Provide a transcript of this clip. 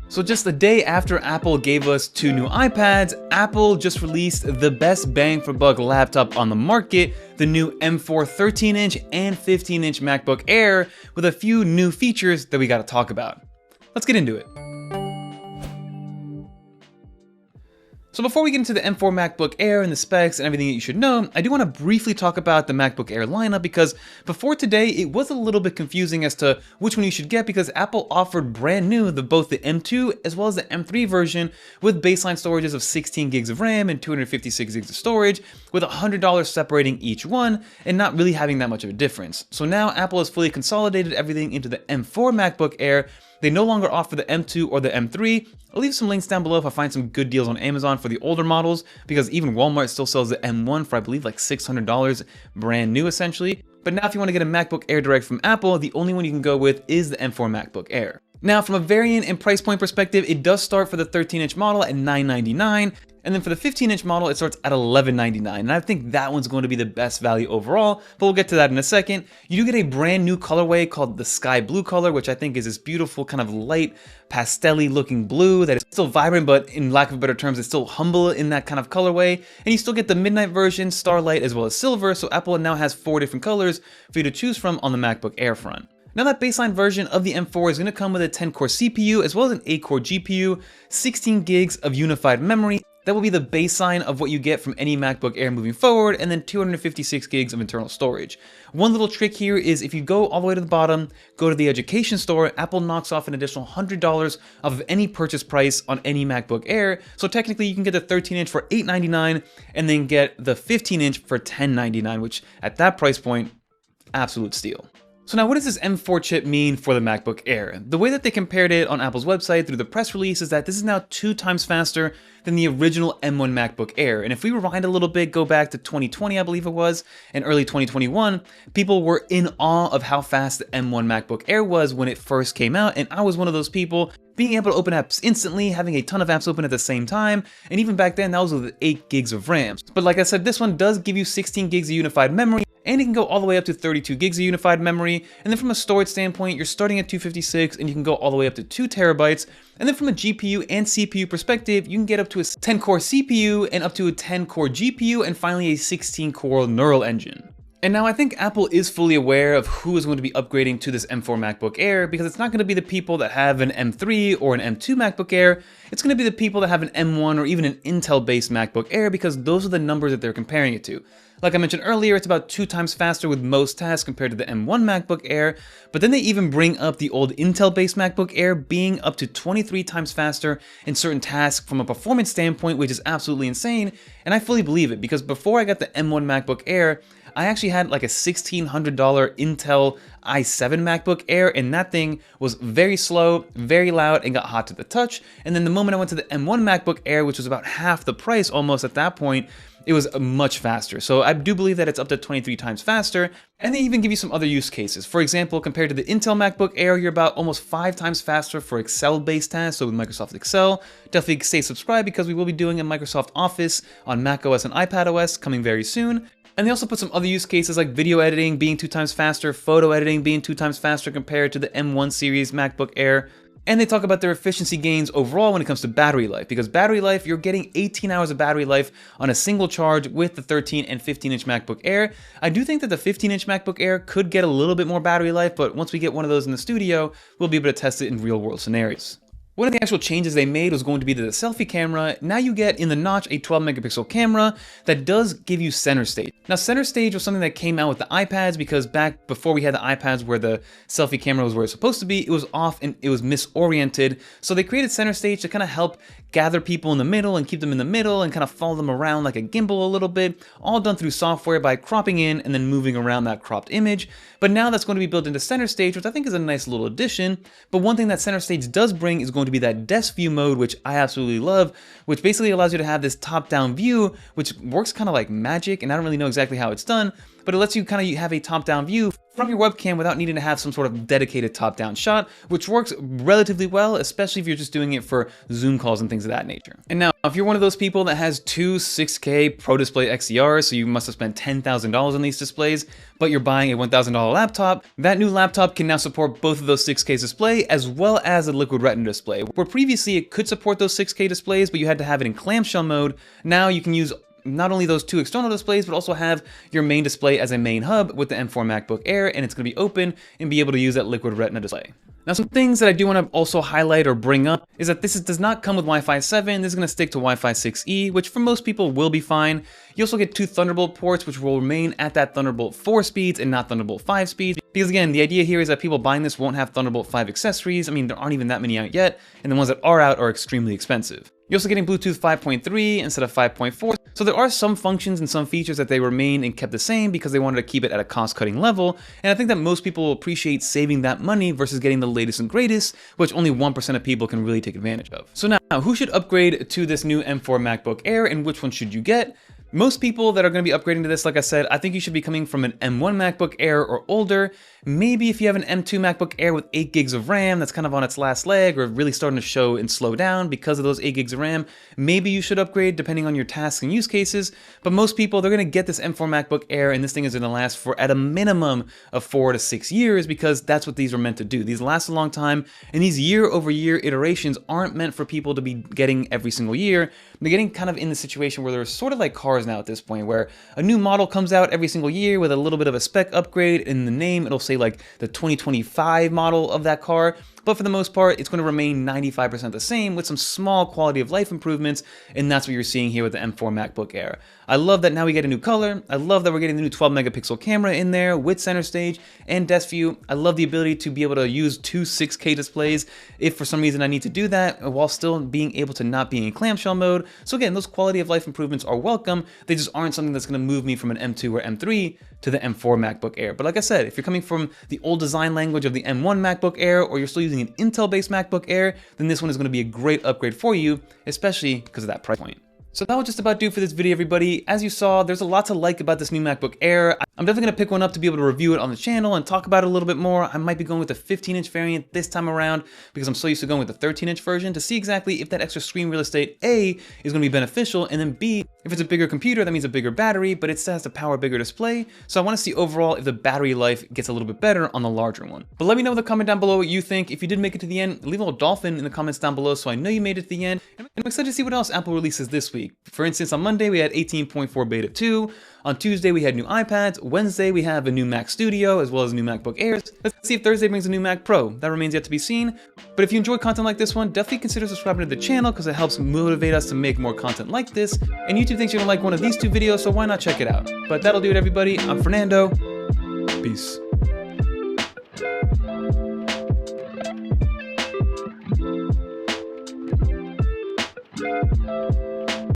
So just a day after Apple gave us 2 new iPads, Apple just released the best bang for buck laptop on the market, the new M4 13-inch and 15-inch MacBook Air, with a few new features that we gotta talk about. Let's get into it. So before we get into the M4 MacBook Air and the specs and everything that you should know, I do want to briefly talk about the MacBook Air lineup because before today, it was a little bit confusing as to which one you should get because Apple offered brand new both the M2 as well as the M3 version with baseline storages of 16 gigs of RAM and 256 gigs of storage, with $100 separating each one and not really having that much of a difference. So now Apple has fully consolidated everything into the M4 MacBook Air. They no longer offer the M2 or the M3. I'll leave some links down below if I find some good deals on Amazon for the older models, because even Walmart still sells the M1 for I believe like $600 brand new essentially. But now if you want to get a MacBook Air direct from Apple, the only one you can go with is the M4 MacBook Air. Now from a variant and price point perspective, it does start for the 13-inch model at $999. And then for the 15-inch model, it starts at $1199, and I think that one's going to be the best value overall, but we'll get to that in a second. You do get a brand new colorway called the sky blue color, which I think is this beautiful kind of light pastel-y looking blue that is still vibrant, but in lack of better terms, it's still humble in that kind of colorway. And you still get the midnight version, starlight, as well as silver, so Apple now has 4 different colors for you to choose from on the MacBook Air front. Now that baseline version of the M4 is going to come with a 10-core CPU as well as an 8-core GPU, 16 gigs of unified memory. That will be the baseline of what you get from any MacBook Air moving forward, and then 256 gigs of internal storage. One little trick here is if you go all the way to the bottom, go to the education store, Apple knocks off an additional $100 off of any purchase price on any MacBook Air. So technically you can get the 13-inch for $899 and then get the 15-inch for $1099, which at that price point, absolute steal. So now what does this M4 chip mean for the MacBook Air? The way that they compared it on Apple's website through the press release is that this is now 2 times faster than the original M1 MacBook Air. And if we rewind a little bit, go back to 2020, I believe it was, and early 2021, people were in awe of how fast the M1 MacBook Air was when it first came out, and I was one of those people. Being able to open apps instantly, having a ton of apps open at the same time, and even back then that was with 8 gigs of RAM. But like I said, this one does give you 16 gigs of unified memory, and it can go all the way up to 32 gigs of unified memory. And then from a storage standpoint, you're starting at 256 and you can go all the way up to 2 terabytes. And then from a GPU and CPU perspective, you can get up to a 10-core CPU and up to a 10-core GPU and finally a 16-core neural engine. And now I think Apple is fully aware of who is going to be upgrading to this M4 MacBook Air, because it's not going to be the people that have an M3 or an M2 MacBook Air. It's going to be the people that have an M1 or even an Intel-based MacBook Air, because those are the numbers that they're comparing it to. Like I mentioned earlier, it's about 2 times faster with most tasks compared to the M1 MacBook Air, but then they even bring up the old Intel-based MacBook Air being up to 23 times faster in certain tasks from a performance standpoint, which is absolutely insane, and I fully believe it, because before I got the M1 MacBook Air, I actually had like a $1,600 Intel i7 MacBook Air, and that thing was very slow, very loud, and got hot to the touch. And then the moment I went to the M1 MacBook Air, which was about half the price almost at that point, it was much faster. So I do believe that it's up to 23 times faster. And they even give you some other use cases. For example, compared to the Intel MacBook Air, you're about almost 5 times faster for Excel-based tasks. So with Microsoft Excel, definitely stay subscribed because we will be doing a Microsoft Office on macOS and iPadOS coming very soon. And they also put some other use cases like video editing being 2 times faster, photo editing being 2 times faster compared to the M1 series MacBook Air. And they talk about their efficiency gains overall when it comes to battery life, because battery life, you're getting 18 hours of battery life on a single charge with the 13 and 15-inch MacBook Air. I do think that the 15-inch MacBook Air could get a little bit more battery life, but once we get one of those in the studio, we'll be able to test it in real-world scenarios. One of the actual changes they made was going to be the selfie camera. Now you get in the notch a 12 megapixel camera that does give you center stage. Now center stage was something that came out with the iPads, because back before we had the iPads where the selfie camera was where it's supposed to be, it was off and it was misoriented. So they created center stage to kind of help gather people in the middle and keep them in the middle and kind of follow them around like a gimbal a little bit, all done through software by cropping in and then moving around that cropped image. But now that's going to be built into center stage, which I think is a nice little addition. But one thing that center stage does bring is going to be that desk view mode, which I absolutely love, which basically allows you to have this top-down view, which works kind of like magic, and I don't really know exactly how it's done, but it lets you kind of have a top-down view from your webcam without needing to have some sort of dedicated top-down shot, which works relatively well, especially if you're just doing it for Zoom calls and things of that nature. And now, if you're one of those people that has two 6K Pro Display XDRs, so you must have spent $10,000 on these displays, but you're buying a $1,000 laptop, that new laptop can now support both of those 6K display as well as a Liquid Retina display. Where previously it could support those 6K displays, but you had to have it in clamshell mode, now you can use not only those two external displays, but also have your main display as a main hub with the M4 Macbook Air, and it's going to be open and be able to use that Liquid Retina display. Now, some things that I do want to also highlight or bring up is that this does not come with Wi-Fi 7. This is going to stick to Wi-Fi 6E, which for most people will be fine. You also get two Thunderbolt ports, which will remain at that Thunderbolt 4 speeds and not Thunderbolt 5 speeds. Because again, the idea here is that people buying this won't have Thunderbolt 5 accessories. I mean, there aren't even that many out yet, and the ones that are out are extremely expensive. You're also getting Bluetooth 5.3 instead of 5.4. So there are some functions and some features that they remain and kept the same because they wanted to keep it at a cost-cutting level. And I think that most people will appreciate saving that money versus getting the latest and greatest, which only 1% of people can really take advantage of. So now, who should upgrade to this new M4 MacBook Air, and which one should you get? Most people that are going to be upgrading to this, like I said, I think you should be coming from an M1 MacBook Air or older. Maybe if you have an M2 MacBook Air with 8 gigs of RAM that's kind of on its last leg or really starting to show and slow down because of those 8 gigs of RAM, maybe you should upgrade depending on your tasks and use cases. But most people, they're going to get this M4 MacBook Air, and this thing is going to last for at a minimum of 4 to 6 years because that's what these are meant to do. These last a long time, and these year-over-year iterations aren't meant for people to be getting every single year. They're getting kind of in the situation where they're sort of like cars now at this point, where a new model comes out every single year with a little bit of a spec upgrade. In the name, it'll say like the 2025 model of that car. But for the most part, it's going to remain 95% the same with some small quality of life improvements, and that's what you're seeing here with the M4 MacBook Air. I love that now we get a new color. I love that we're getting the new 12 megapixel camera in there with center stage and desk view. I love the ability to be able to use two 6K displays if for some reason I need to do that while still being able to not be in clamshell mode. So again, those quality of life improvements are welcome. They just aren't something that's going to move me from an M2 or M3 to the M4 MacBook Air. But like I said, if you're coming from the old design language of the M1 MacBook Air, or you're still using an Intel-based MacBook Air, then this one is going to be a great upgrade for you, especially because of that price point. So that will just about do for this video, everybody. As you saw, there's a lot to like about this new MacBook Air. I'm definitely gonna pick one up to be able to review it on the channel and talk about it a little bit more. I might be going with the 15-inch variant this time around because I'm so used to going with the 13-inch version to see exactly if that extra screen real estate, A, is gonna be beneficial, and then B, if it's a bigger computer, that means a bigger battery, but it still has to power a bigger display. So I wanna see overall if the battery life gets a little bit better on the larger one. But let me know in the comment down below what you think. If you did make it to the end, leave a little dolphin in the comments down below so I know you made it to the end. And I'm excited to see what else Apple releases this week. For instance, on Monday, we had 18.4 Beta 2. On Tuesday, we had new iPads. Wednesday, we have a new Mac Studio, as well as new MacBook Airs. Let's see if Thursday brings a new Mac Pro. That remains yet to be seen. But if you enjoy content like this one, definitely consider subscribing to the channel because it helps motivate us to make more content like this. And YouTube thinks you're gonna like one of these two videos, so why not check it out? But that'll do it, everybody. I'm Fernando. Peace.